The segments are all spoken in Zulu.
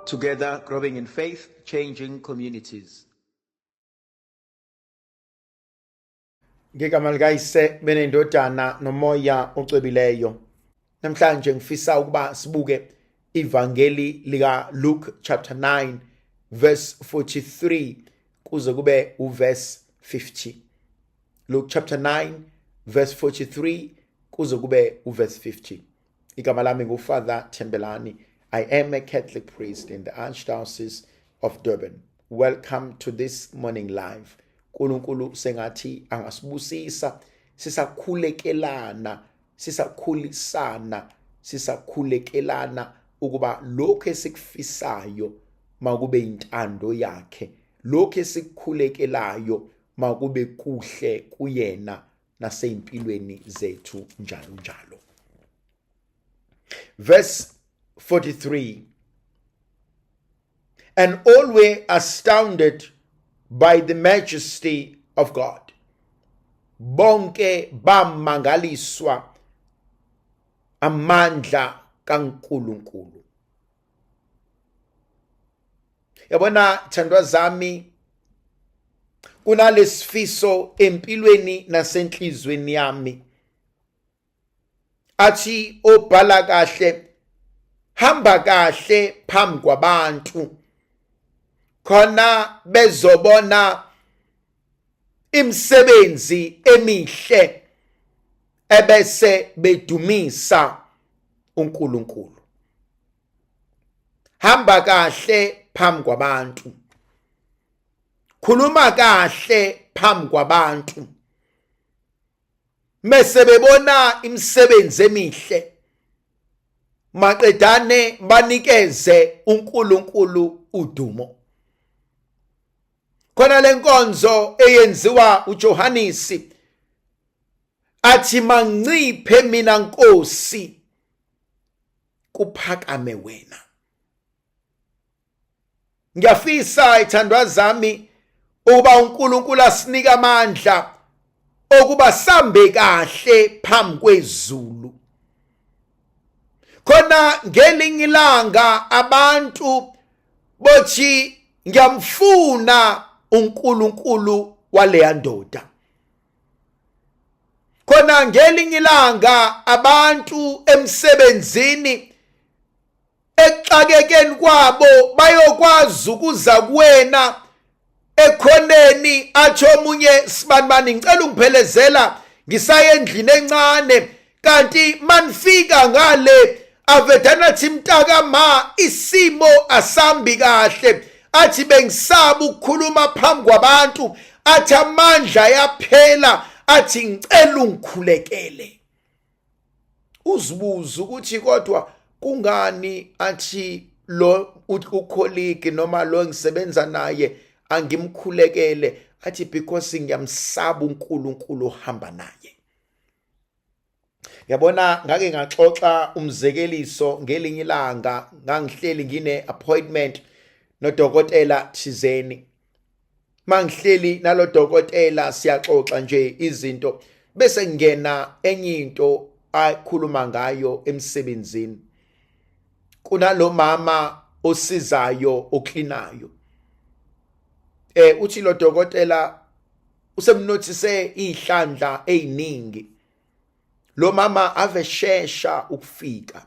Together, growing in faith, changing communities. Ngigama likayise benendodana nomoya ocwebileyo. Namhlanje ngifisa ukuba sibuke ivangeli lika Luke chapter 9 verse 43 kuze kube uverse 50. Luke chapter 9 verse 43 kuze kube uverse 50. Igama lami nguFather Thembelani. I am a Catholic priest in the Archdiocese of Durban. Welcome to this morning live. Nkulunkulu sengathi angasibusisa sisakhulekelana ukuba lokho esikufisayo makube intando yakhe, lokho esikukhulekelayo makube kuhle kuyena nasempilweni zethu njalo njalo. Verse 43. And all were astounded by the majesty of God. Bonke bamangaliswa amandla kaNkulunkulu. Yabona thandwa zami, kunalesifiso empilweni nasenhlizweni yami. Athi obhala kahle, hamba kahle phambi kwabantu, khona bezobona imisebenzi emihle ebese bedumisa uNkulunkulu. Hamba kahle phambi kwabantu, khuluma kahle phambi kwabantu, mase bebona imisebenzi emihle maqedane banikeze uNkulunkulu udumo. Khona lenkonzo eyenziwa uJohanisi athi manciphe mina Nkosi kuphakame wena. Ngiyafisa ithandwa zami ukuba uNkulunkulu asinika amandla okuba sambe kahle phambi kwezulu. Khona ngelinye ilanga abantu bothi ngiyamfuna uNkulunkulu waleya ndoda. Khona ngelinye ilanga abantu emsebenzini exakekeni kwabo bayokwazi ukuza kuwena ekhoneni athi omunye sibanibani ngicela ungiphelezela ngisaye endlini encane, kanti manifika ngale avedana thi mtaka ma isimo asambi kahle, athi bengisaba ukukhuluma phambi kwabantu, athi amandla yaphela, athi ngicela ungikhulekele. Uzibuza ukuthi kodwa kungani athi lo ukholiki noma lo ngisebenza naye angimkhulekele? Athi because ngiyamsaba uNkulunkulu ohamba naye. Yabona ngake ngaxoxa umzekeliso ngelinye ilanga, ngangihleli ngine appointment nodokotela thizeni. Mangihleli nalo dokotela siyaxoxa nje izinto, bese ngena enye into akhuluma ngayo emsebenzini. Kunalo mama osizayo oklinayo. Uthi lo dokotela usemnothise ihlandla eziningi. Lo mama aveshesha ukufika.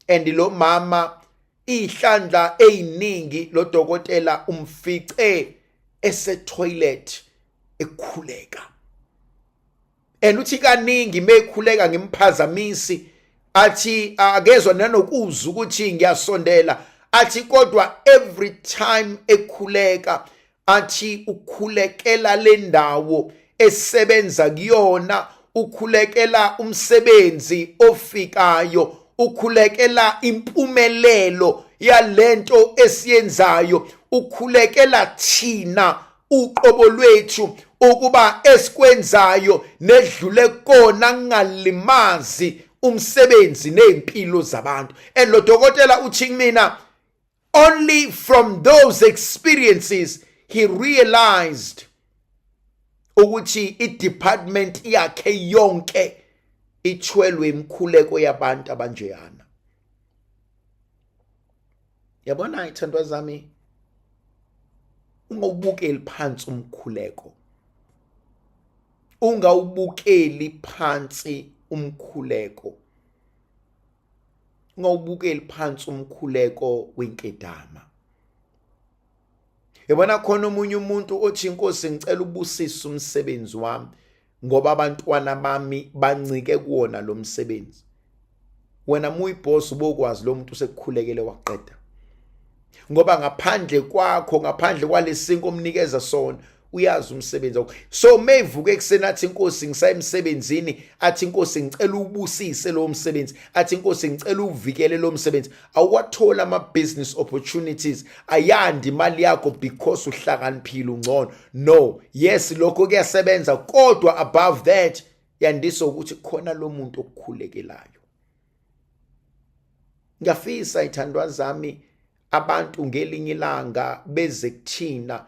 And lo mama ihlandla eziningi lo dokotela umfice ese-toilet ekhuleka. And uthi kaningi mekhuleka ngimphazamisi, athi akezwa nanokuzwa ukuthi ngiyasondela, athi kodwa every time ekhuleka athi ukhulekela le ndawo esebenza kuyona, ukhulekela umsebenzi ofikayo, ukhulekela impumelelo yalento esiyenzayo, ukhulekela thina uqobo lwethu ukuba esikwenzayo nedlule kona ngalimazi umsebenzi nempilo zabantu. And lo dokotela uthi kumina, only from those experiences he realized ukuthi i-department yakhe yonke ithwelwe imkhuleko yabantu abanjeyana. Yabona ithandwa zami, ungawubukeli phansi umkhuleko. Ungawubukeli phansi umkhuleko. Ungawubukeli phansi umkhuleko wenkedama. Yabona khona omunye umuntu othi inkosi ngicela ubusisa umsebenzi wami ngoba abantwana bami bancike kuwona lo msebenzi. Wena muyiboss ubokwazi lo muntu usekukhulekele waqeda. Ngoba ngaphandle kwakho, ngaphandle kwalesinko omnikeza sona, uyazi umsebenzi wakho. So mevuke ekseni athi inkosi ngisayemsebenzini, athi inkosi ngicela ubusise lo msebenzi, athi inkosi ngicela uvikele lo msebenzi, awathola ama business opportunities, ayandi imali yakho because uhlakaniphile ungcono. No, yes lokho kuyasebenza, kodwa above that yandisa ukuthi khona lo muntu okukhulekelayo. Ngiyafisa ithandwa zami abantu ngelinye ilanga beze kuthina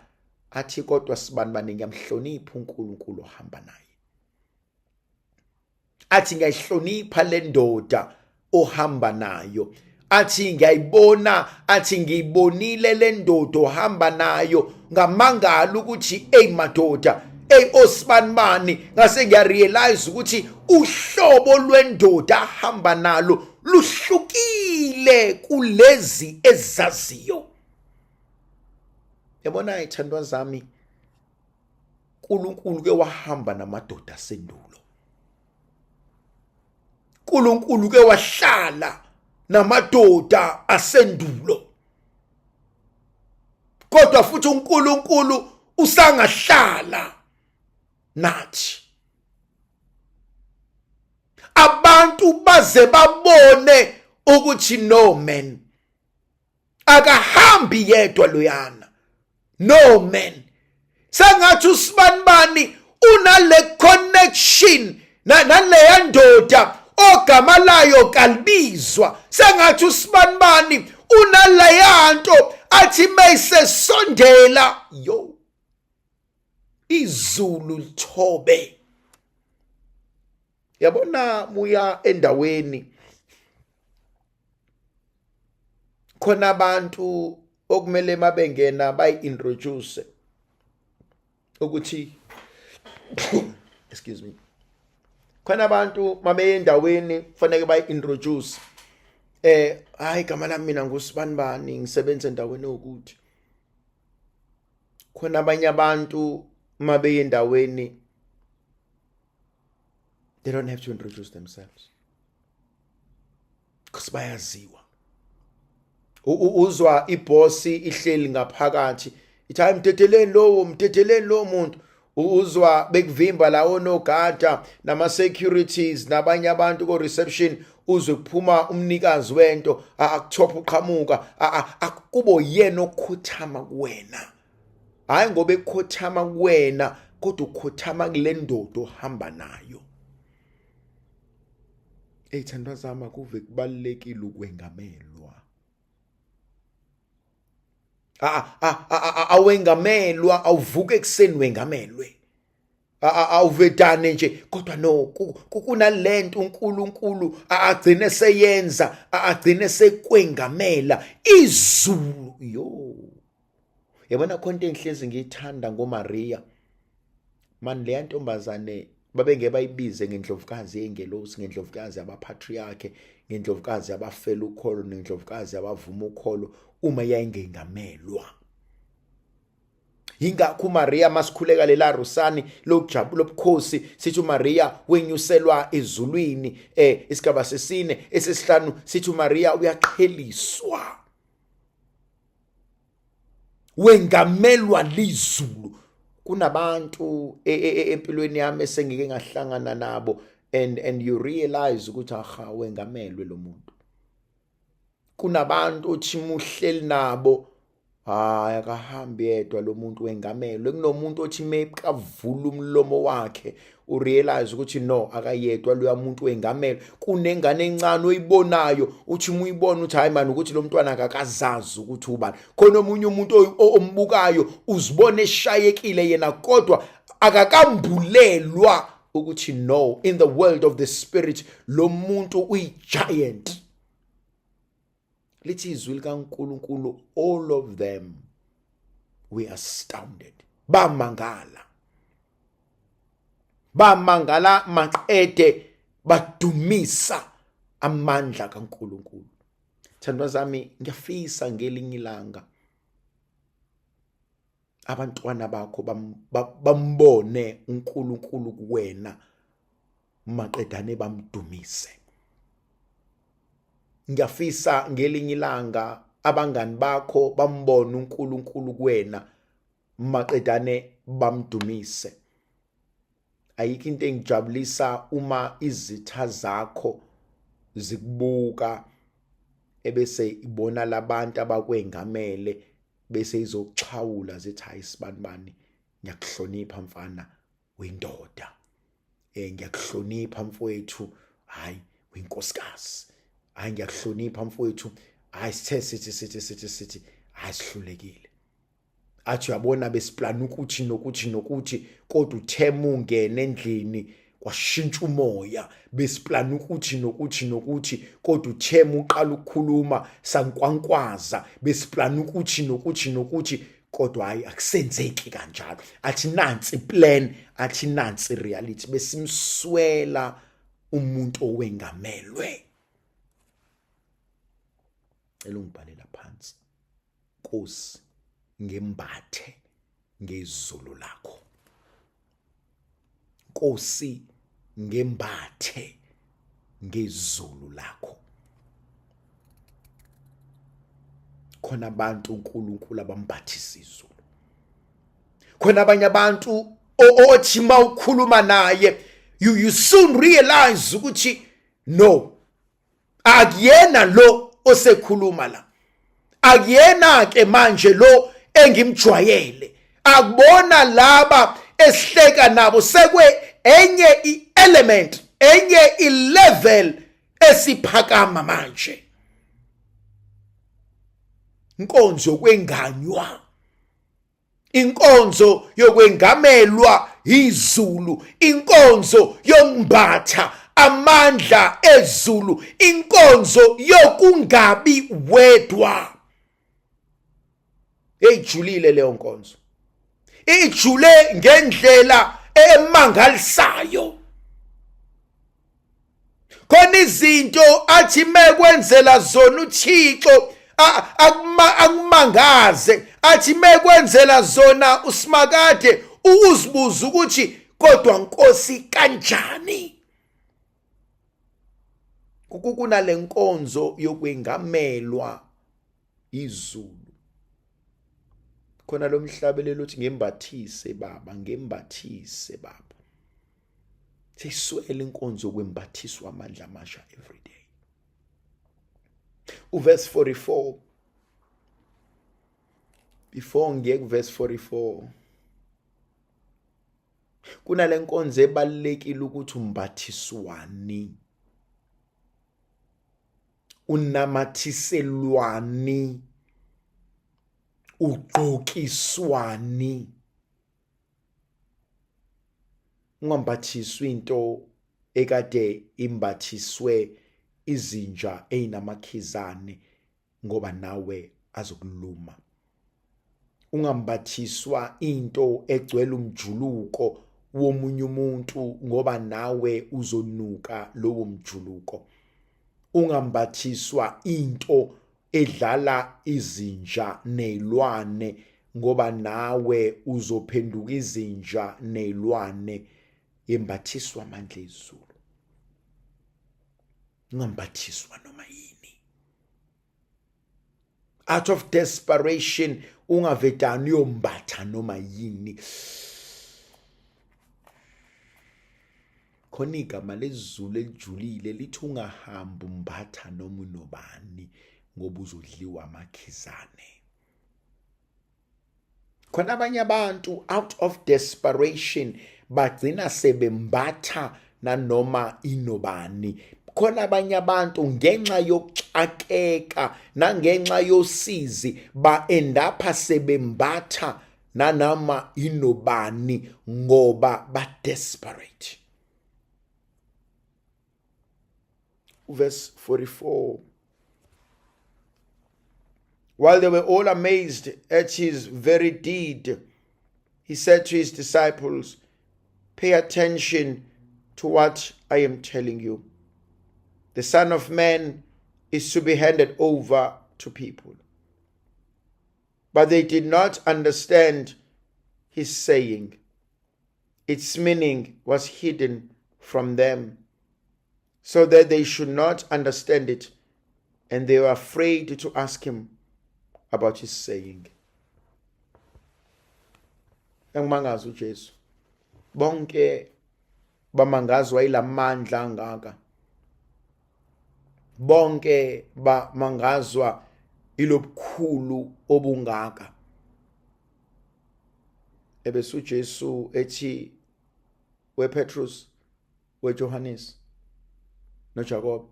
athi kodwa sibani ngiyamhlonipha uNkulunkulu ohamba naye. Athi ngiyayihlonipha le ndoda ohamba nayo. Athi ngiyayibona, athi ngiyibonile le ndoda ohamba nayo ngamangala ukuthi madoda, osibani ngase ngiyarealize ukuthi uhlobo lwendoda ahamba nalo luhlukile kulezi ezaziyo. Yabona ithandwa zami, uNkulunkulu ke wahamba namadoda asendulo. uNkulunkulu ke wahlala namadoda asendulo. Kodwa futhi uNkulunkulu usangahlala nathi. Abantu baze babone ukuthi no man akahambi yedwa loyana. No man. Sengathi usibanibani unale connection naleya ndoda ogama layo kalibizwa. Sengathi usibanibani unaleya nto athi mayisesondela izulu lithobe. Yabona muya endaweni khona abantu okumele mabengena bayi-introduce ukuthi excuse me, khona abantu mabe endaweni kufanele bayi-introduce hayi igama lami mina ngusibanibani ngisebenza endaweni ukuthi. Khona abanye abantu mabe endaweni they don't have to introduce themselves because bayaziwa. Uzwa ibossi ihleli ngaphakathi ithi hayi mteteleni lo muntu. Uzwa bekuvimba lawo nogada nama securities nabanye abantu ko reception, uzwe kuphuma umnikazi wento akuthopha uqhamuka, kubo yena okhothama kuwena. Hayi ngoba ekhothama kuwena kodwa ukhothama kule ndodo ohamba nayo. Eyithandwa zami kuve kubalekile ukwengamelwa. Awengamelwa, awuvuke ekseni wengamelwe. Awuvedane nje kodwa no kunalento uNkulunkulu agcine seyenza, agcine sekwengamela izulu. Yabona khonto enhlezi ngiyithanda ngoMaria. Man le ntombazane babenge bayibize ngendlovukazi yengelosi, ngendlovukazi yabapatriarch, ngendlovukazi yabafela ukholo, ngendlovukazi yabavuma ukholo uma yayingengamelwa. Yingakho uMaria masikhuleka lela rusani lokujabula obukhosi sithi uMaria wenyuselwa ezulwini. Isigaba sesine esesihlanu sithi uMaria uyaqheliswa, wengamelwa lizulu. Kunabantu empilweni yami esengike ngahlangana nabo and you realize ukuthi aha wengamelwe lo muntu. Kunabantu othi muhleli nabo hayi akahambi yedwa lo muntu wengamelwe. Kunomuntu othi mekavula umlomo wakhe urealize ukuthi no akayedwa lo muntu wengamelwe. Kunengane encane oyibonayo uthi umuyibona uthi hayi man ukuthi lo mntwana akakazazi ukuthi ubani. Khona omunye umuntu ombukayo uzibone eshayekile yena kodwa akakambulelwa ukuthi no, in the world of the spirit lo muntu uyigiant. lithi izwi likaNkulunkulu, all of them were astounded. Bamangala maqede badumisa amandla kaNkulunkulu. Thandwa zami, ngiyafisa ngelinye ilanga abantwana bakho bambone uNkulunkulu kuwena maqedane bamdumise. Ngiyafisa ngelinye ilanga abangani bakho bambone uNkulunkulu kuwena maqedane bamdumise. Ayikho into engijabulisa uma izitha zakho zikubuka ebese ibona labantu abakwengamele bese izokuchawula zithi hayi sibanibani, ngiyakuhlonipha mfana wendoda, ngiyakuhlonipha mfowethu, hayi wenkosikazi, hayi ngiyakuhlonipha mfowethu, hayi sithe sithi hayi sihlulekile. Athi uyabona besiplana ukuthi nokuthi kodwa uthema ungene endlini kwashintsha umoya, besiplana ukuthi kodwa uthema uqala ukukhuluma sankwankwaza, besiplana ukuthi kodwa hayi akusenzeki kanjalo. Athi nansi plan, athi nansi reality, besimswela umuntu owengamelwe. Elungibhalela phansi. Nkosi, ngembathe ngezulu lakho. Nkosi, ngembathe ngezulu lakho. Khona abantu uNkulunkulu abambathisa izulu. Khona abanye abantu othi mawukhuluma naye you soon realize ukuthi no, akuyena lo osekhuluma la, akuyena ke manje lo engimjwayele. Akubona laba esihleka nabo sekwe enye i-element, enye i-level esiphakama manje. Inkonzo yokwenganywa, inkonzo yokwengamelwa izulu, inkonzo yombatha amandla ezulu, inkonzo yokungabi wedwa. Ejulile leyo nkonzo, ijule ngendlela emangalisayo. Khona izinto athi mekwenzela zona uThixo akumangaze, athi mekwenzela zona uSimakade uzibuza ukuthi kodwa Nkosi kanjani. Kunale nkonzo yokwengamelwa izulu. Khona lo mhlabelelo uthi ngembathise baba, ngembathise baba. Siswele inkonzo yokwembathiswa amandla amasha every day. Verse 44. Before ngiye verse 44. Kunale nkonzo ebalekile ukuthi umbathiswani, unamathiselwani, ugqokiswani. Ungambathiswa into ekade imbathiswe izinja einamakhizane ngoba nawe azokuluma. Ungambathiswa into egcwele umjuluko womunye umuntu ngoba nawe uzonuka lowo mjuluko. Ungambathiswa into edlala izinja nezilwane ngoba nawe uzophenduka izinja nezilwane. Yembathiswa amandla ezulu. Ungambathiswa noma yini. Out of desperation ungavedani uyombatha noma yini. Khona igama lezulu elijulile lithi ungahambi umbatha noma unobani ngoba uzodliwa amakhizane. Khona abanye abantu out of desperation bagcina sebembatha nanoma inobani. Khona abanye abantu ngenxa yokuxakeka nangenxa yosizi baendapha sebembatha nanoma inobani ngoba ba desperate. Verse 44. While they were all amazed at his very deed, he said to his disciples, "Pay attention to what I am telling you. The Son of Man is to be handed over to people." But they did not understand his saying. Its meaning was hidden from them, so that they should not understand it, and they were afraid to ask him about his saying. Engimangazi uJesu, bonke bamangazwa ilamandla angaka. Bonke bamangazwa ilobukhulu obungaka. Ebese uJesu ethi wePetrus, weJohannes noJakob,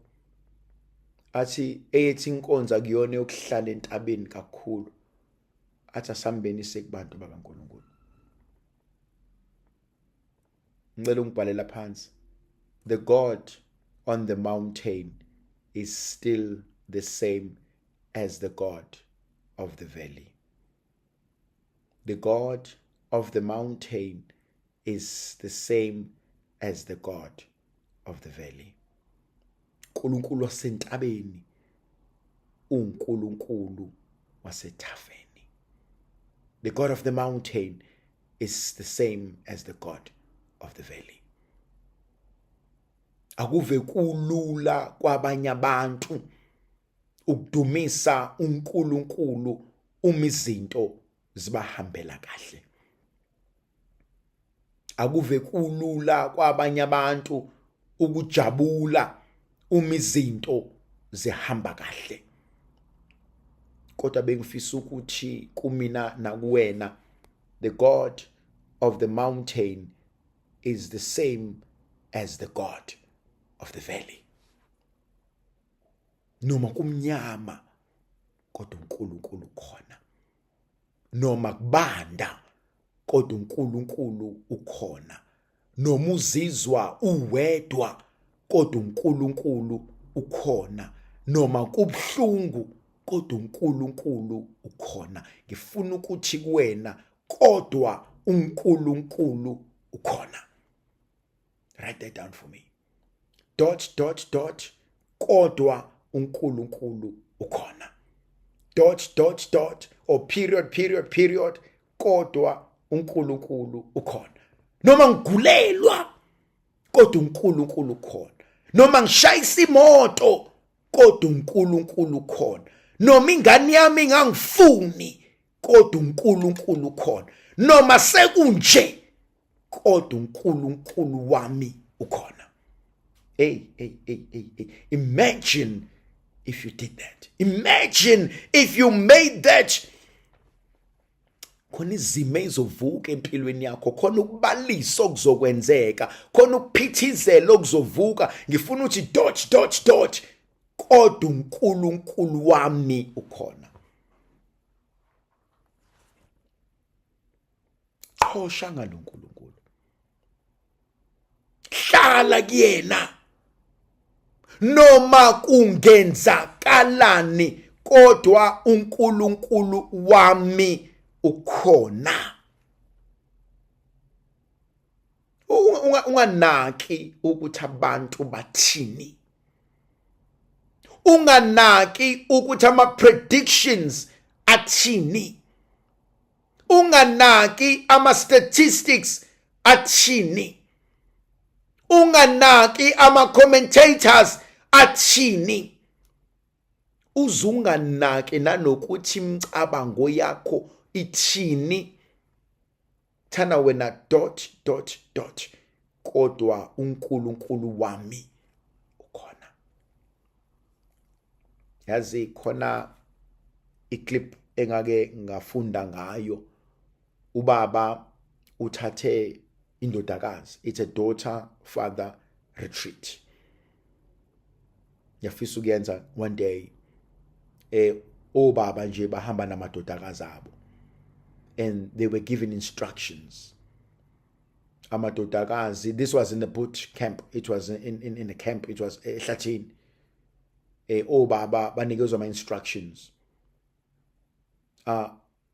athi eyethi inkonza kuyona yokuhlala entabeni kakhulu, athi asambeni sekubantu bakaNkulunkulu. Ngicela ungibhalela phansi. The God on the mountain is still the same as the God of the valley. The God of the mountain is the same as the God of the valley. uNkulunkulu wasentabeni uNkulunkulu wasethafeni. The God of the mountain is the same as the God of the valley. Akuve kulula kwabanye abantu ukudumisa uNkulunkulu uma izinto zibahambela kahle. Akuve kulula kwabanye abantu ukujabula uma izinto zihamba kahle. Kodwa bengifisa ukuthi kumina nakuwena, the God of the mountain is the same as the God of the valley. Noma kumnyama kodwa uNkulunkulu ukhona. Noma kubanda kodwa uNkulunkulu ukhona. Noma uzizwa uwedwa kodwa uNkulunkulu ukhona. Noma kubhlungu kodwa uNkulunkulu ukhona. Ngifuna ukuthi kuwena kodwa uNkulunkulu ukhona. Write that down for me. ... kodwa uNkulunkulu ukhona. ... or period kodwa uNkulunkulu ukhona. Noma ngigulelwa kodwa uNkulunkulu ukhona. Noma ngishayisa imoto kodwa uNkulunkulu ukhona. Noma ingane yami ngangifuni kodwa uNkulunkulu ukhona. Noma sekunje kodwa uNkulunkulu wami ukhona. Hey. Imagine if you did that. Imagine if you made that. Khona izimo ezizovuka empilweni yakho, khona ukubalisa okuzokwenzeka, khona ukuphithizela okuzovuka. Ngifuna ukuthi ... kodwa uNkulunkulu wami ukhona. Qhosha ngaloNkulunkulu. Hlala kuyena. Noma kungenzakalani kodwa uNkulunkulu wami ukhona. Unganaki ukuthi abantu bathini. Unganaki ukuthi ama predictions athini. Unganaki ama statistics athini. Unganaki ama commentators athini. Uzunganaki nanokuthi imicabango yakho ithini. Thana wena ... kodwa uNkulunkulu wami ukhona. Yazi khona iclip engake ngafunda ngayo. Ubaba uthathe indodakazi. It's a daughter father retreat. Yafisa ukuyenza one day. Obaba nje bahamba namadodakazi abo. And they were given instructions. Amadodakazi, this was in the boot camp. It was in a camp. It was ehlathini. Obaba banikezwa ama instructions.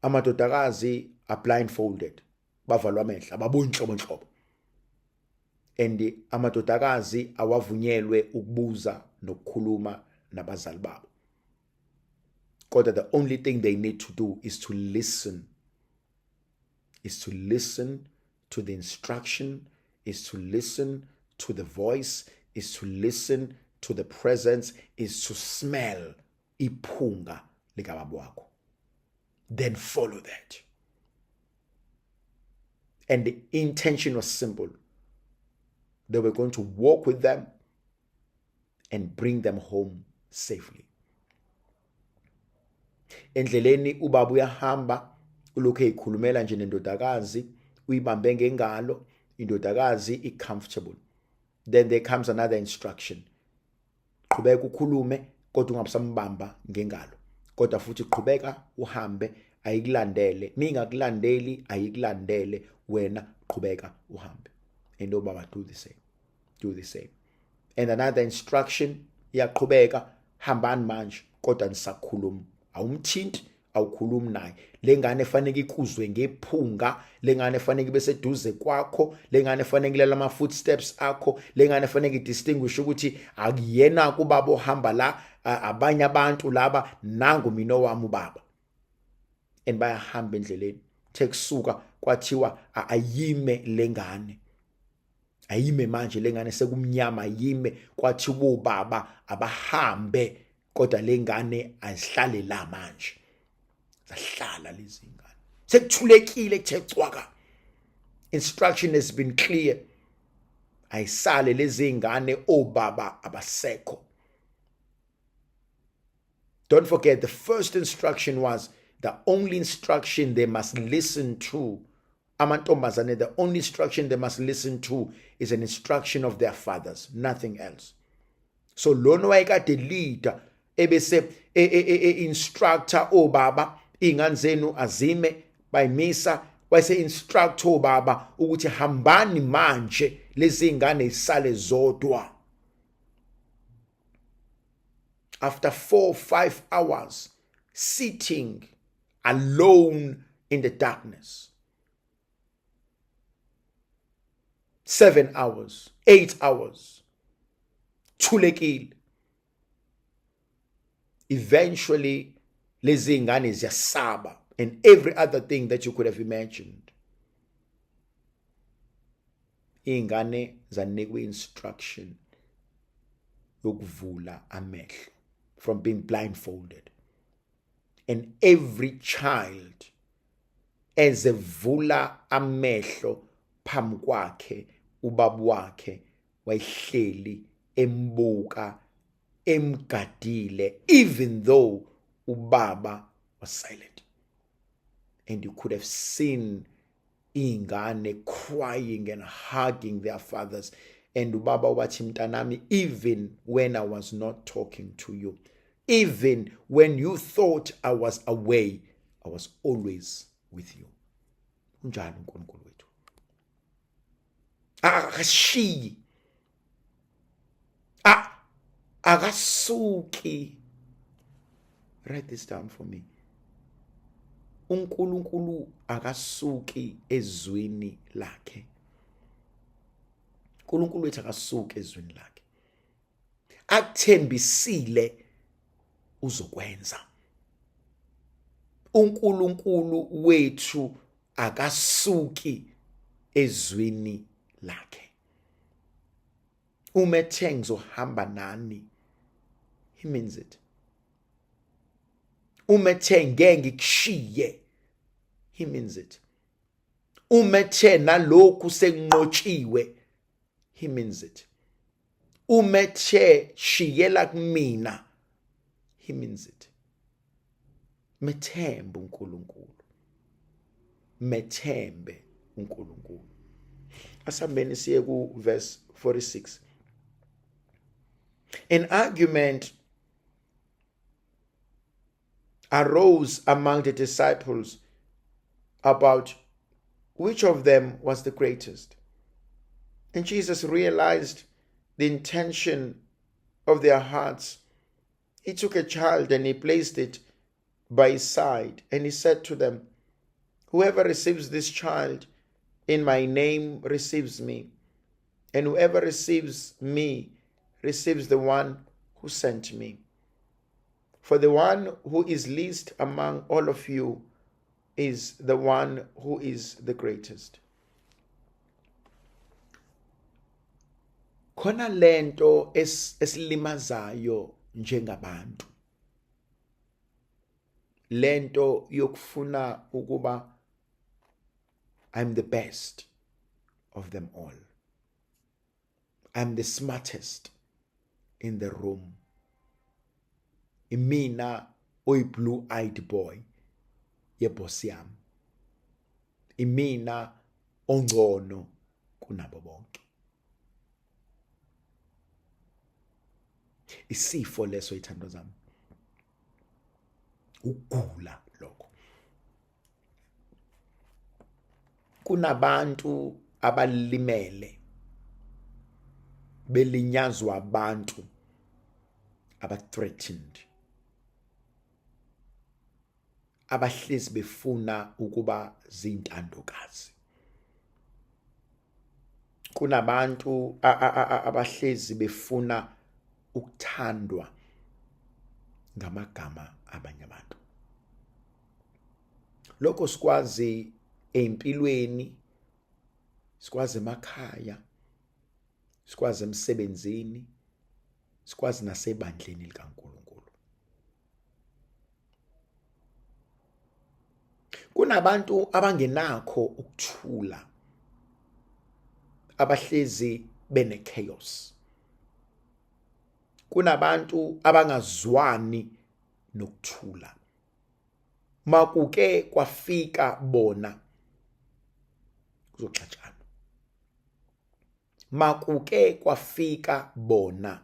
amadodakazi are blindfolded, bavalwa amehlo, ababoni inhlobonhlobo. And amadodakazi awavunyelwe ukubuza nokukhuluma nabazali babo. Kodwa the only thing they need to do is to listen. Is to listen to the instruction, is to listen to the voice, is to listen to the presence, is to smell iphunga likababa wakho. Then follow that. And the intention was simple. They were going to walk with them and bring them home safely. Endleleni ubaba uyahamba ulokhu eyikhulumela nje nendodakazi, uyibambe ngengalo, indodakazi i-comfortable. Then there comes another instruction. Qhubeka ukhulume kodwa ungabusambamba ngengalo. Kodwa futhi qhubeka uhambe, ayikulandele. Ningakulandeli ayikulandele, wena qhubeka uhambe. And obaba do the same. Do the same. And another instruction, iyaqhubeka, hambani manje kodwa nisakhuluma. Awumthinti, awukhulumi naye. Lengane efanele ikuzwe ngephunga, lengane efanele ibe seduze kwakho, lengane efanele ilela ama footsteps akho, lengane efanele idistinguish ukuthi akuyena kubaba ohamba la, abanye abantu laba, nangu mina wami ubaba. And bayahamba endleleni. Tekusuka kwathiwa ayime lengane. Ayime manje lengane sekumnyama, ayime kwathiwa ubaba abahambe kodwa lengane azihlale la manje. Zahlala lezi ngane. Sekuthulekile kuthe cwaka. Instruction has been clear. Ayisale lezi ngane obaba abasekho. Don't forget, the first instruction was the only instruction they must listen to. Amantombazane, the only instruction they must listen to is an instruction of their fathers, nothing else. So lona wayekade leader ebese instructor obaba ingane zenu azime bayimisa, wayese instructor obaba ukuthi hambani manje lezi ngane isale zodwa. After 4 or 5 hours sitting alone in the darkness, 7 hours, 8 hours, thulekile. Eventually, lezi ngane ziyasaba and every other thing that you could have imagined. Ingane zanikwe instruction yokuvula amehlo, from being blindfolded. And every child ezevula amehlo phambi kwakhe, ubaba wakhe wayihleli embuka, emgadile, even though ubaba was silent. And you could have seen ingane crying and hugging their fathers. And ubaba wathi mntanami, even when I was not talking to you, even when you thought I was away, I was always with you. Unjani uNkulunkulu wethu? Akashiyi. Akasuki. Write this down for me. uNkulunkulu akasuki ezwini lakhe. uNkulunkulu wethu akasuki ezwini lakhe. Akuthembisile uzokwenza. uNkulunkulu wethu akasuki ezwini lakhe. Uma ethe ngizohamba nani, he means it. Uma ethe ngeke ngikushiye, he means it. Uma ethe nalokhu senqotshiwe, he means it. Uma ethe shiyela kumina, he means it. Methembe uNkulunkulu. Methembe uNkulunkulu. Asambeni siye ku verse 46. An argument arose among the disciples about which of them was the greatest. And Jesus realized the intention of their hearts. He took a child and he placed it by his side, and he said to them, "Whoever receives this child in my name receives me, and whoever receives me receives the one who sent me. For the one who is least among all of you is the one who is the greatest." Khona lento esilimazayo njengabantu. Lento yokufuna ukuba I'm the best of them all. I'm the smartest in the room. Imina oy blue-eyed boy yeboss yami. Imina ongcono kunabo bonke. Isifo leso ithando zami. Ukugula lokho. Kunabantu abalimele belinyazwa abantu aba-threatened, abahlezi befuna ukuba zintandokazi. Kunabantu abahlezi befuna ukuthandwa ngamagama abanye abantu. Lokho sikwazi empilweni, sikwazi emakhaya, sikwazi emsebenzini, sikwazi nasebandleni likaNkulunkulu. Kunabantu abangenakho ukuthula, abahlezi bene chaos. Kunabantu abangazwani nokuthula. Makuke kwafika bona kuzoxatshana. Makuke kwafika bona,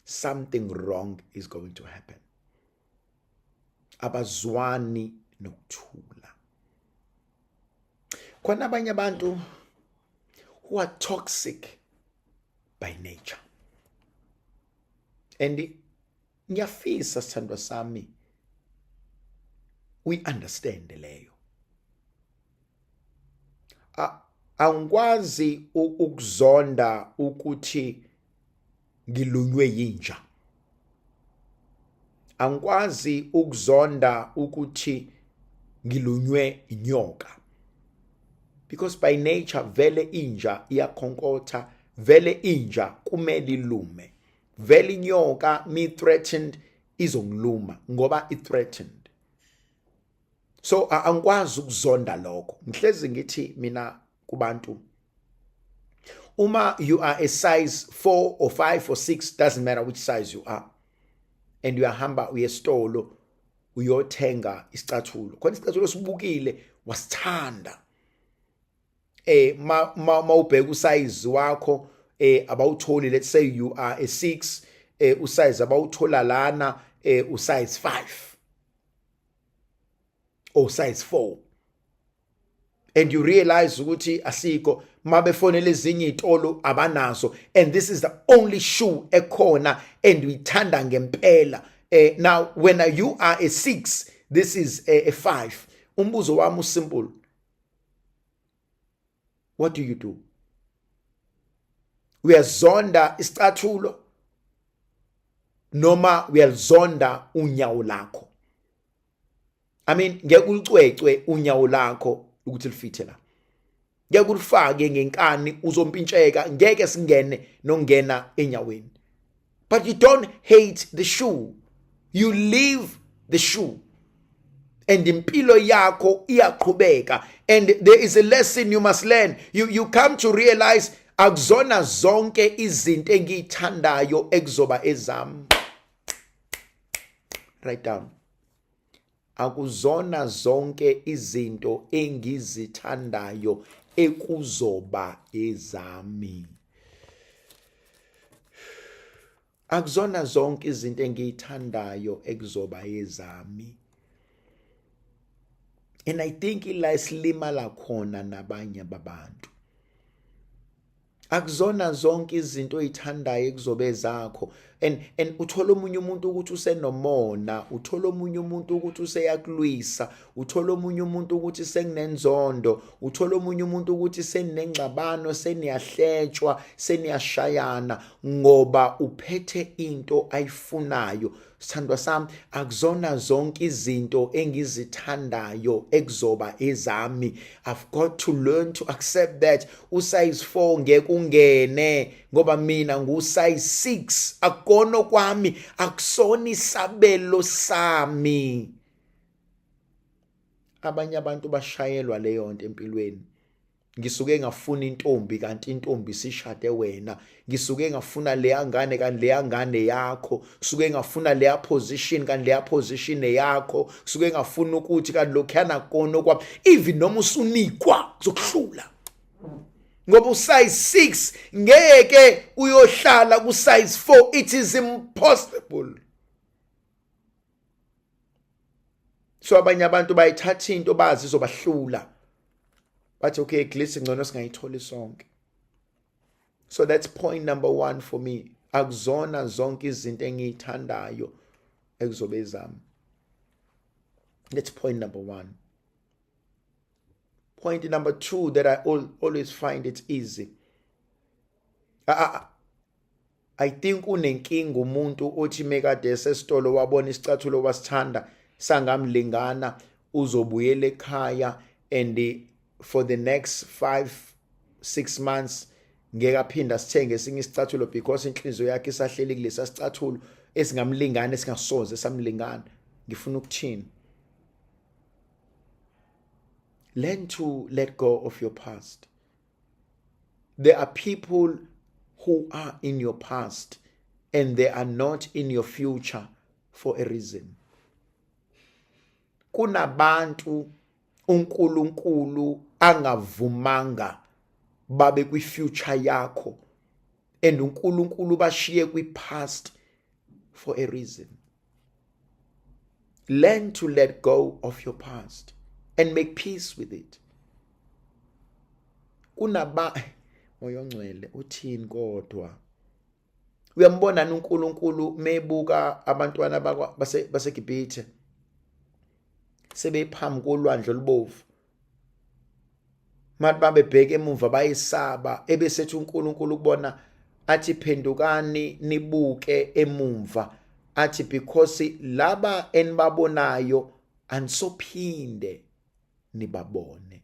something wrong is going to happen. Abazwani nokuthula. Khona abanye abantu who are toxic by nature. And ngiyafisa sithandwa sami we understand leyo. Angikwazi ukuzonda ukuthi ngilunywe yinja. Angikwazi ukuzonda ukuthi ngilunywe inyoka. Because by nature vele inja iyakhonkotha, vele inja kumele ilume. Vele inyoka me threatened izongiluma ngoba i-threatened. So angikwazi ukuzonda lokho. Ngihlezi ngithi mina kubantu, uma you are a size 4 or 5 or 6, doesn't matter which size you are, and uyahamba uyesitolo uyothenga isicathulo, khona isicathulo sibukile wasithanda, ma ubheka usize wakho abawutholi, let's say you are a 6, usize abawuthola lana usize 5 or size 4, and you realize ukuthi asiko, mabefonele ezinye izitolo abanazo, and this is the only shoe ekhona and uyithanda ngempela. Now when you are a 6, this is a 5, umbuzo wami usimple, what do you do? Uyazonda isicathulo noma uyalizonda unyawo lakho? I mean, ngeke ulicwecwe unyawo lakho ukuthi lifithe la. Ngeke ulifake ngenkani uzompintsheka, ngeke singene nongena enyaweni. But you don't hate the shoe. You leave the shoe. And impilo yakho iyaqhubeka. And there is a lesson you must learn. You come to realize akuzona zonke izinto engiyithandayo ekuzoba ezami. Write down. Akuzona zonke izinto engizithandayo ekuzoba ezami. Akuzona zonke izinto engiyithandayo ekuzoba ezami. And I think ila isilimala khona nabanye babantu. Akuzona zonke izinto oyithandayo ekuzobe ezakho. and uthola omunye umuntu ukuthi usenomona, uthola omunye umuntu ukuthi useyakulwisa, uthola omunye umuntu ukuthi senginenzondo, uthola omunye umuntu ukuthi seningxabano, seniyahletshwa, seniyashayana ngoba uphethe into ayifunayo. Sithandwa sami, akuzona zonke izinto engizithandayo ekuzoba ezami. I've got to learn to accept that usize 4 ngeke ungene ngoba mina ngusize 6. Akukono kwami, akusona isabelo sami. Abanye abantu bashayelwa leyo nto empilweni. Ngisuke ngafuna intombi kanti intombi sishade wena. Ngisuke ngafuna leya ngane kanti leya ngane yakho. Ngisuke ngafuna leya position kanti leya position yakho. Ngisuke ngafuna ukuthi kanti lokhana kono kwami. Even noma usunikwa zokuhlula. Ngoba usize 6 ngeke uyohlala ku size 4. It is impossible. So abanye abantu bayithatha into bazi izobahlula. But okay, glitz ngcono singayitholi sonke. So that's point number 1 for me. Akuzona zonke izinto engiyithandayo ekuzobe ezami. That's point number 1. Point number 2 that I always find it easy. I think unenkinga umuntu othi mekade esesitolo wabona isicathulo wasithanda sangamlingana uzobuyela ekhaya and for the next 5-6 months ngeke aphinda sithenge esinye isicathulo because inhliziyo yakhe isahleli kulesa sicathulo esingamlingana esingasoze samlingana. Ngifuna ukuthini? Learn to let go of your past. There are people who are in your past and they are not in your future for a reason. Kunabantu uNkulunkulu angavumanga babe kwi future yakho and uNkulunkulu bashiye kwi past for a reason. Learn to let go of your past and make peace with it. Moyo ngcwele uthini kodwa? Uyambona uNkulunkulu mebuka abantwana baseGibhithe sebephambi kolwandle olubovu. Mathi babebheka emuva bayisaba ebesethi uNkulunkulu kubona athi phendukani nibuke emumva athi because laba enibabonayo anisophinde nibabone.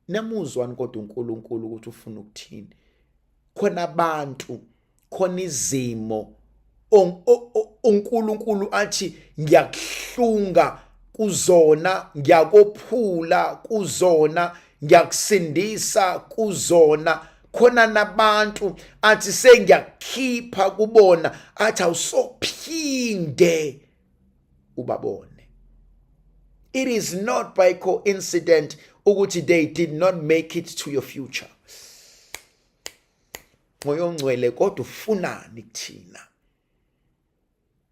Namuzwani kodwa uNkulunkulu ukuthi ufuna ukuthini? Khona abantu, khona izimo uNkulunkulu athi ngiyakuhlunga kuzona, ngiyakophula kuzona, ngiyakusindisa kuzona. Khona nabantu athi sengiyakhipha kubona athi awusophinde ubabone. It is not by coincidence ukuthi they did not make it to your future. Moyo ngcwele kodwa ufunani kuthina?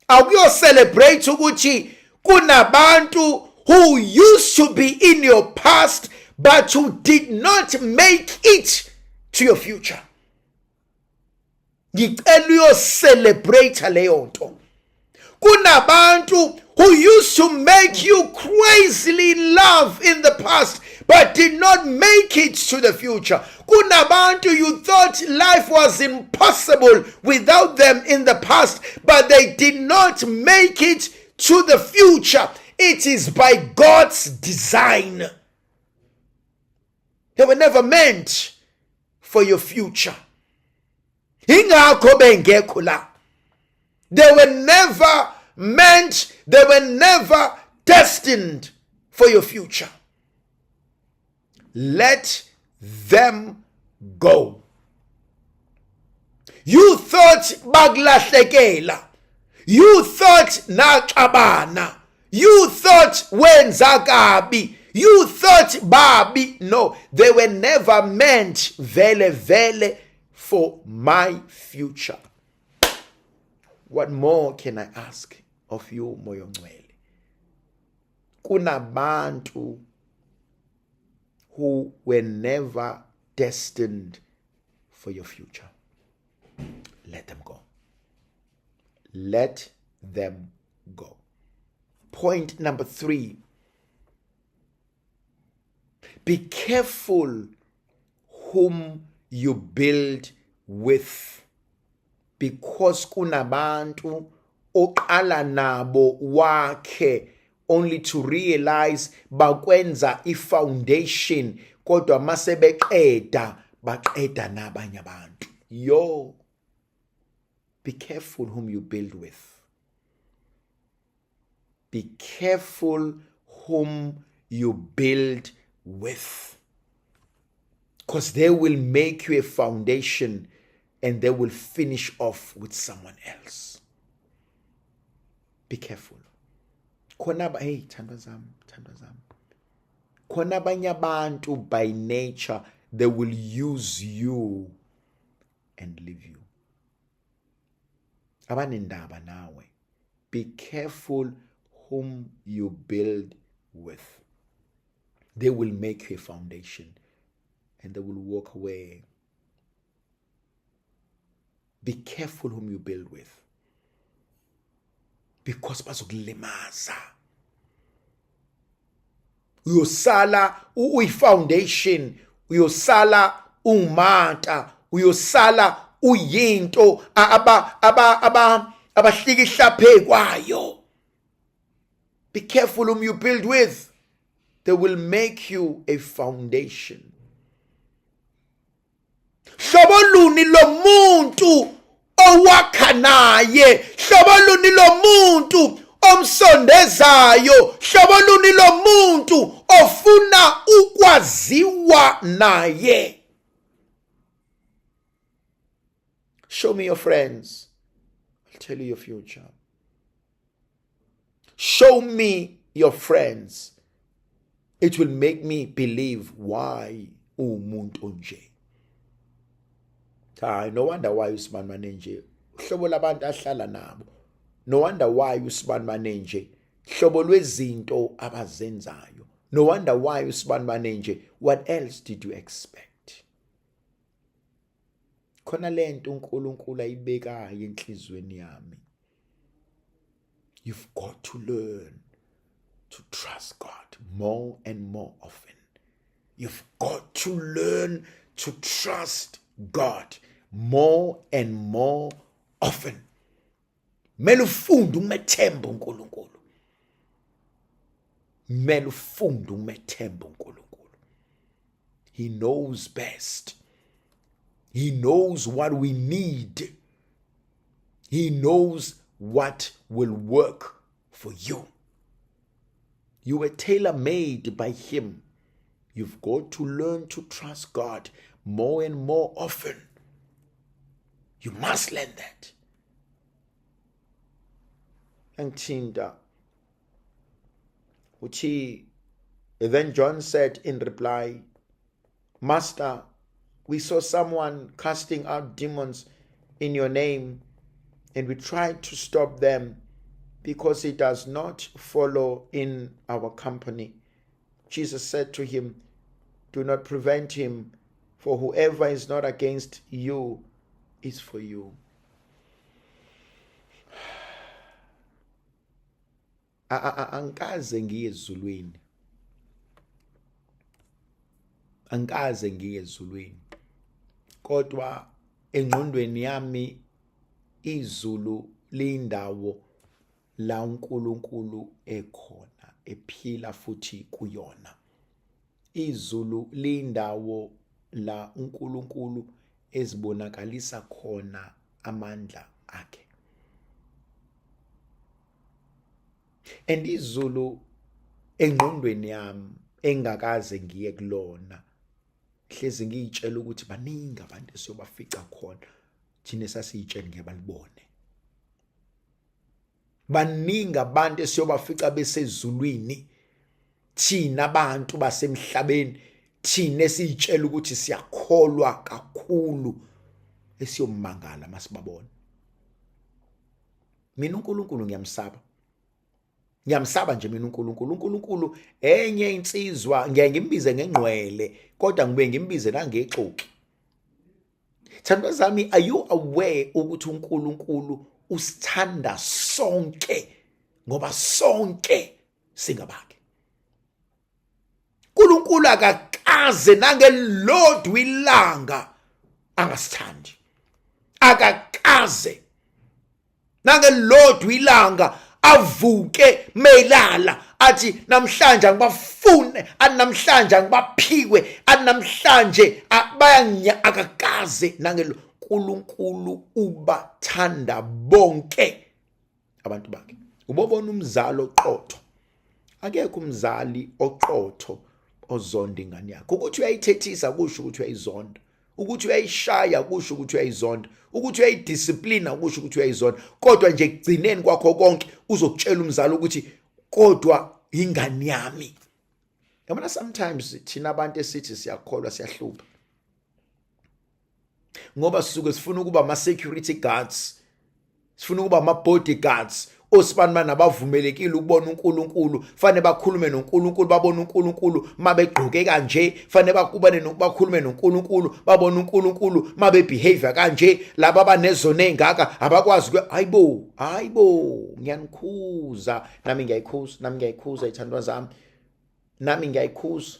Akuyo celebrate ukuthi kunabantu who used to be in your past but who did not make it to your future. Ngicela uyo celebrate leyo nto. Kunabantu who used to make you crazily in love in the past but did not make it to the future. Kunabantu you thought life was impossible without them in the past but they did not make it to the future. It is by God's design. They were never meant for your future. Ingakho bengekho la. They were never meant, they were never destined for your future. Let them go. You thought baglahlekela. You thought naxabana. You thought wenzakabi. You thought babi. No, they were never meant vele for my future. What more can I ask of you, moyo ngcwele? Kunabantu who were never destined for your future. Let them go. let them go. Point number 3. Be careful whom you build with, because kunabantu oqala nabo wakhe only to realize bakwenza i-foundation kodwa mase beqeda baqeda nabanye abantu. Yo, be careful whom you build with. Be careful whom you build with, because they will make you a foundation and they will finish off with someone else. Be careful. Hey, thandwa zami. Khona abanye abantu by nature they will use you and leave you. Abanendaba nawe. Be careful whom you build with. They will make you a foundation and they will walk away. Be careful whom you build with, because bazokulimaza. Uyosala uyi-foundation, uyosala umata, uyosala uyinto abahlikihla kwayo. Be careful whom you build with. They will make you a foundation. Hlobo luni lo muntu owakha naye, hlobo luni lo muntu omsondezayo, hlobo luni lo muntu ofuna ukwaziwa naye. Show me your friends, I'll tell you your future. Show me your friends, it will make me believe why umuntu onje. No wonder why uSibani nje. Hlobo labantu ahlala nabo. No wonder why uSibani nje. Hlobo lwezinto abazenzayo. No wonder why uSibani nje. What else did you expect? Khona lento uNkulunkulu ayibekayo enhlizweni yami. You've got to learn to trust God more and more often. You've got to learn to trust God more and more often. Mele ufunde umethemba uNkulunkulu. Mele ufunde umethemba uNkulunkulu. He knows best. He knows what we need. He knows what will work for you. You were tailor-made by Him. You've got to learn to trust God more and more often. You must learn that. Angithinta uthi, then John said in reply, Master, we saw someone casting out demons in your name, and we tried to stop them because he does not follow in our company. Jesus said to him, do not prevent him, for whoever is not against you is for you. Angikaze ngiye ezulwini. Angikaze ngiye ezulwini. Kodwa engqondweni yami izulu lindawo la uNkulunkulu ekhona, ephila futhi kuyona. Izulu lindawo la uNkulunkulu ezibonakalisa khona amandla akhe. And izulu engqondweni yami engakaze ngiye kulona, hlezi ngiyitshela ukuthi baningi abantu esiyobafica khona thina sasiyitshela ngebalibone. Baningi abantu esiyobafica besezulwini thina abantu basemhlabeni, thina esiyitshela ukuthi siyakholwa kakhulu esiyomangala masibabona. Mina uNkulunkulu ngiyamsaba. Ngiyamsaba nje mina uNkulunkulu. uNkulunkulu enye insizwa ngeke ngimbize ngengqwele, kodwa ngibe ngimbize nangexoki. Thandwa zami, are you aware ukuthi uNkulunkulu usithanda sonke ngoba sonke singabakhe. uNkulunkulu akakaze nangelodwa ilanga angasithandi. Akakaze nangelodwa ilanga avuke melala athi namhlanje angibafune, namhlanje angibaphiwe, namhlanje bayanya. Akakaze nangelo. uNkulunkulu ubathanda bonke abantu bakhe. Ubobona umzali oqotho. Akekho umzali oqotho ozonda ingane yakhe. Ukuthi uyayithethisa kusho ukuthi uyayizonda. Ukuthi uyayishaya kusho ukuthi uyayizonda. Ukuthi uyayidisciplina kusho ukuthi uyayizonda. Kodwa nje ekugcineni kwakho konke uzokutshela umzali ukuthi kodwa ingane yami. Yabona sometimes thina abantu esithi siyakholwa siyahlupha. Ngoba sisuke sifuna ukuba ama-security guards. Sifuna ukuba ama-bodyguards. Osibanibani abavumelekile ukubona uNkulunkulu, fanele bakhulume noNkulunkulu, babone uNkulunkulu mabegqoke kanje, fanele bakhulume noNkulunkulu, babone uNkulunkulu mabebehave kanje. Laba abanezona ezingaka abakwazi hayibo ngiyanikhuza, nami ngiyayikhuza ithandwa zami, nami ngiyayikhuza.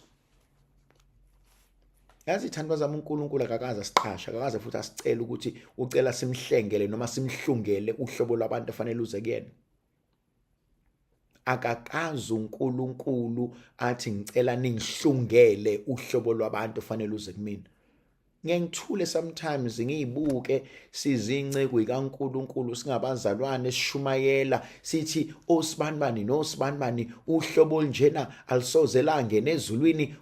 Yazi ithandwa zami, uNkulunkulu akakaze asiqhasha, akakaze futhi asicela ukuthi ucela simhlengele noma simhlungele uhlobo lwabantu afanele uze kuyena. Akakazi uNkulunkulu athi ngicela ningihlungele uhlobo lwabantu afanele uze kumina. Ngiyangithule sometimes ngiyibuke sizinceku kaNkulunkulu singabazalwane sishumayela sithi osibanibani nosibanibani uhlobo njena alisoze langena ezulwini.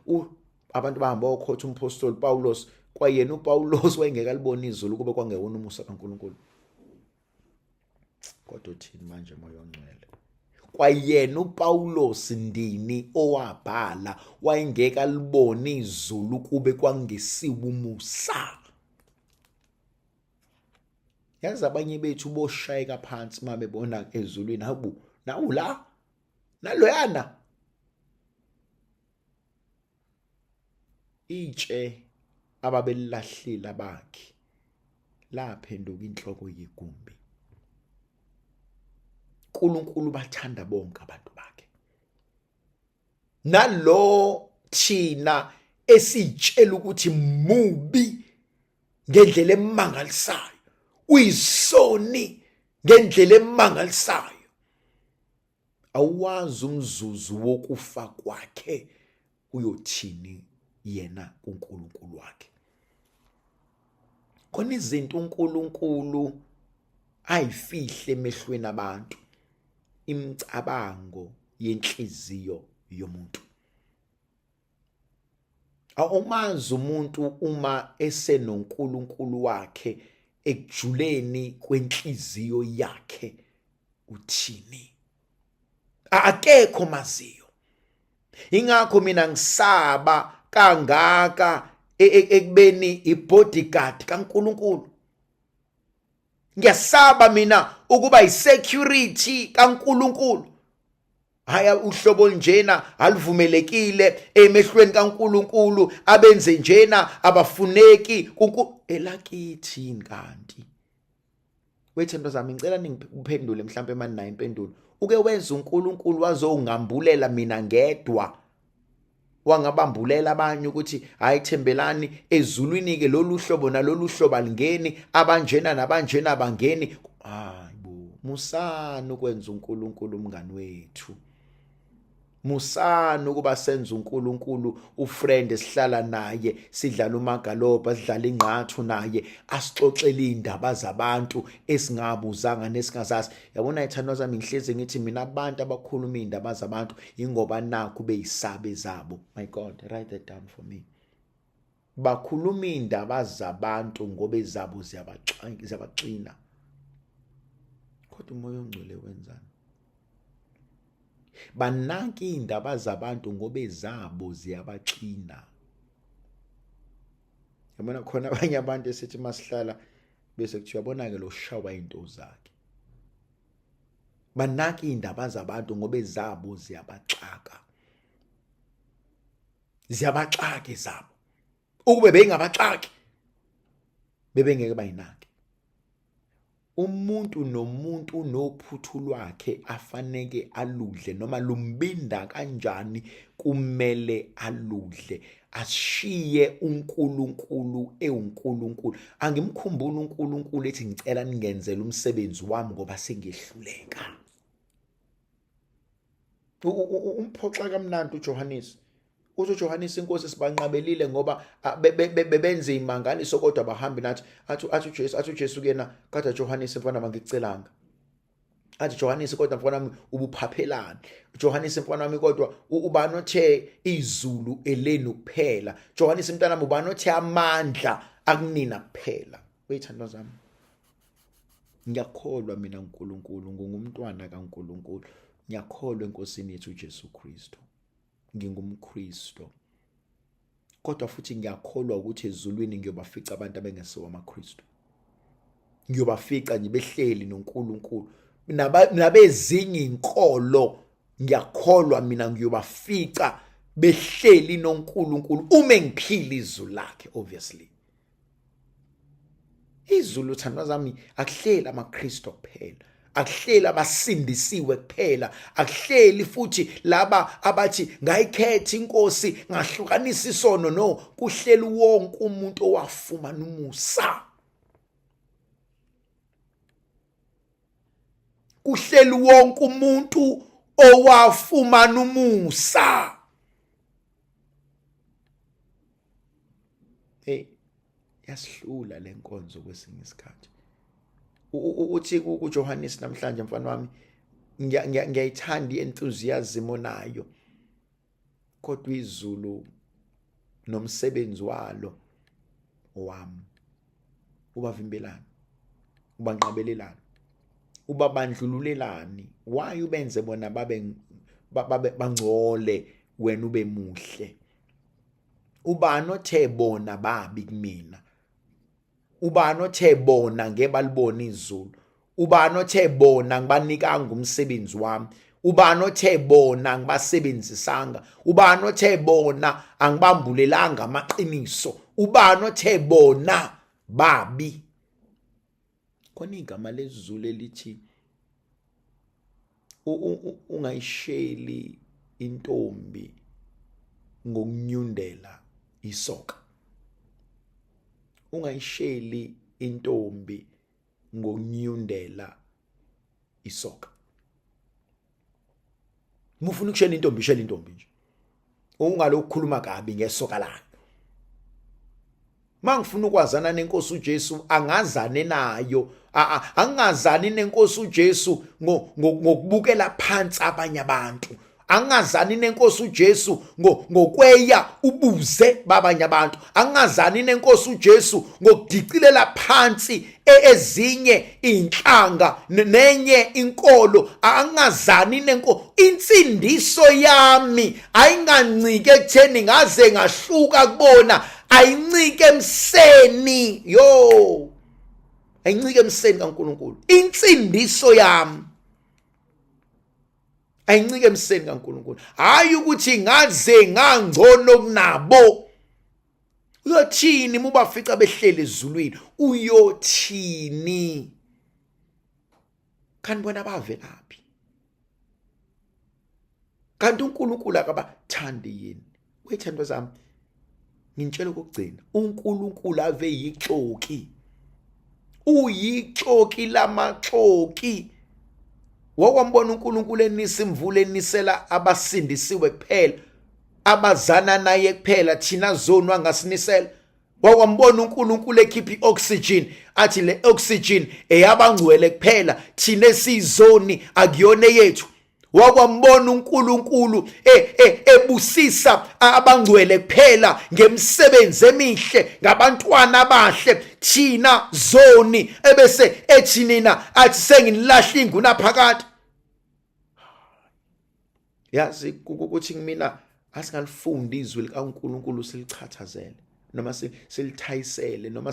Abantu bahamba okhotha umpostoli Pawulos, kwayena uPawulos wayengeka libona izulu kube kwangewona umusa kaNkulunkulu. Kodwa uthini manje moya ongcwele? Kwayena uPawulos ndini owabhala wayengeka libona izulu kube kwangesiwa umusa. Yazi abanye bethu boshayeka phansi mabebona ezulwini, habu nawu la naloyana. Itshe ababelahlile bakhe laphenduka inhloko yegumbi. uNkulunkulu bathanda bonke abantu bakhe. Nalo thina esitshela ukuthi mubi ngendlela emangalisayo, uyisoni ngendlela emangalisayo, awazi umzuzu wokufa kwakhe uyothini yena uNkulunkulu wakhe. Khona izinto uNkulunkulu ayifihle emehlweni abantu, imicabango yenhliziyo yomuntu. Awumazi umuntu uma esenoNkulunkulu wakhe ekujuleni kwenhliziyo yakhe uthini. Akekho maziyo. Ingakho mina ngisaba kangaka ekubeni ibodyguard kaNkulunkulu. Ngiyasaba mina ukuba isecurity kaNkulunkulu. Haya uhlobo njena alivumelekile emehlweni kaNkulunkulu, abenze njena abafuneki elakithi inkanti. Wethu zami ngicela ningiphendule mhlambe manje nayo impendulo. Uke wenza uNkulunkulu wazongambulela mina ngedwa. Wangabambulela abanye ukuthi ayithembelani ezulwini ke lolu hlobo nalolu hlobo alingeni, abanjena nabanjena abangeni. Hayibo, musana ukwenza uNkulunkulu umngani wethu. Musana ukuba senza uNkulunkulu ufriend esihlala naye, sidlala umagalobha, sidlala ingqathu naye, asixoxele indaba zabantu esingabuzanga nesingazazi. Yabona ithandwa zami, ngihlezi ngithi mina abantu abakhuluma indaba zabantu ingoba nakho beyisabe zabo. My God, write that down for me. Bakhuluma indaba zabantu ngoba ezabo ziyabaxina. Kodwa umoya ongcwele wenzani? Banaki indaba zabantu ngoba ezabo ziyabaxina. Yabona khona abanye abantu esithi masihlala bese kuthi uyabona ke lo shawa into zakhe. Banaki indaba zabantu ngoba ezabo ziyabaxaka. Ziyabaxaka ezabo. Ukube bengabaxaki bebengeke bayinaki. umuntu nomuntu unophuthu lwakhe afaneke aludle noma lumbinda kanjani kumele aludle. Ashiye uNkulunkulu uNkulunkulu. Angimkhumbula uNkulunkulu ethi ngicela ningenzele umsebenzi wami ngoba sengiyehluleka. Umphoxa kamnandi uJohannes. Uthi uJohannes inkosi sibanqabelile ngoba bebenze imangaliso kodwa bahambi nathi athi uJesu kuyena kade Johannes mfana wami ngikucelanga. Athi Johannes kodwa mfana wami ubuphaphelani. Johannes mfana wami kodwa ubani othe izulu eleni kuphela. Johannes mntana wami ubani othe amandla akunina kuphela. Wethandwa zami. Ngiyakholwa mina uNkulunkulu ngingumntwana kaNkulunkulu. Ngiyakholwa enkosini yethu uJesu Kristu. NgingumKristu. Kodwa futhi ngiyakholwa ukuthi ezulwini ngiyobafica abantu abengesiwo amaKristu. Ngiyobafica nje behleli noNkulunkulu. Nabezinye inkolo ngiyakholwa mina ngiyobafica behleli noNkulunkulu uma ngiphila izulu lakhe obviously. Izulu thandwa zami akuhlela amaKristu kuphela. Akuhlela abasindisiwe kuphela. Akuhleli futhi laba abathi ngayikhetha inkosi ngahlukanisa isono. No, kuhleli wonke umuntu owafumana umusa. Kuhleli wonke umuntu owafumana umusa. Yasihlula lenkonzo kwesinye isikhathi. Uthi kuJohannes namhlanje mfana wami ngiyayithanda ienthusiasm onayo. Kodwa izulu nomsebenzi walo wami ubavimbelana, ubanqabelelana, ubabandlululelani. Why ubenze bona babe bangcole wena ube muhle? Ubani othe bona babi kumina? Ubani othe bona ngebalibona izulu? Ubani othe bona ngibanikanga umsebenzi wami? Ubani othe bona ngibasebenzisanga? Ubani othe bona angibambulelanga amaqiniso? Ubani othe bona babi? Khona igama lezulu elithi ungayisheli intombi ngokunyundela isoka. Ungayisheli intombi ngokunyundela isoka. Mufuna ukushela intombi, ishela intombi nje. Ungalokukhuluma kabi ngesoka layo. Mangifuna ukwazana nenkosi uJesu angazane nayo. Angazani nenkosi uJesu ngokubukela phansi abanye abantu. Angazani nenkosi uJesu ngokweya ubuze babanye abantu. Angazani nenkosi uJesu ngokudicilela phansi ezinye inhlanga nenye inkolo. Angazani insindiso yami ayingancike ekutheni ngaze ngahluka kubona. Ayincike emseni ayincike emseni kaNkulunkulu. Insindiso yami ayincike emseni kaNkulunkulu. Hayi ukuthi ngaze ngangcono kunabo. Uyothini mubafica behlele ezulwini? Uyothini? Kanti bona bavelaphi? Kanti uNkulunkulu akabathandi yini? Wethandwa zami, ngintshela ukugcina, uNkulunkulu ave yixoki. Uyixoki lamaxoki. Wakwambona uNkulunkulu enisa imvula enisela abasindisiwe kuphela, abazana naye kuphela, thina zonu angasinisela. Wakwambona uNkulunkulu ekhipha ioxygen, athi le oxygen eyabangcwele kuphela, thina esizoni akuyona yethu. Wakwambona uNkulunkulu ebusisa abangcwele kuphela ngemsebenzi emihle, ngabantwana abahle, thina zoni ebese ethi nina athi senginilahla inguna phakade. Yazi ukuthi mina asingalifundi izwi likaNkulunkulu silichathazele noma silithayisele noma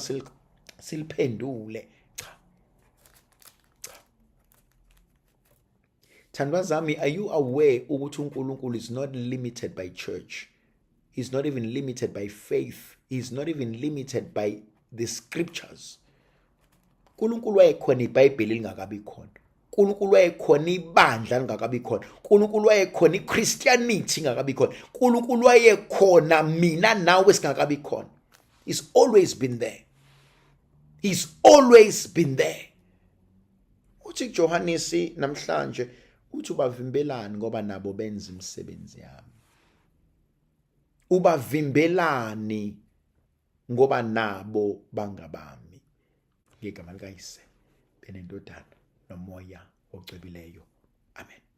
siliphendule. Thandwa zami, are you aware ukuthi uNkulunkulu is not limited by church? He's not even limited by faith. He's not even limited by the scriptures. uNkulunkulu wayekhona iBhayibheli lingakabi khona. uNkulunkulu wayekhona ibandla lingakabi khona. uNkulunkulu wayekhona iChristianity ingakabi khona. uNkulunkulu wayekhona mina nawe singakabi khona. He's always been there. He's always been there. Uthi Johannesi namhlanje uthi ubavimbelani ngoba nabo benza imisebenzi yami. Ubavimbelani ngoba nabo bangabami. Ngegama likaYise benendodana nomoya ocwebileyo. Amen.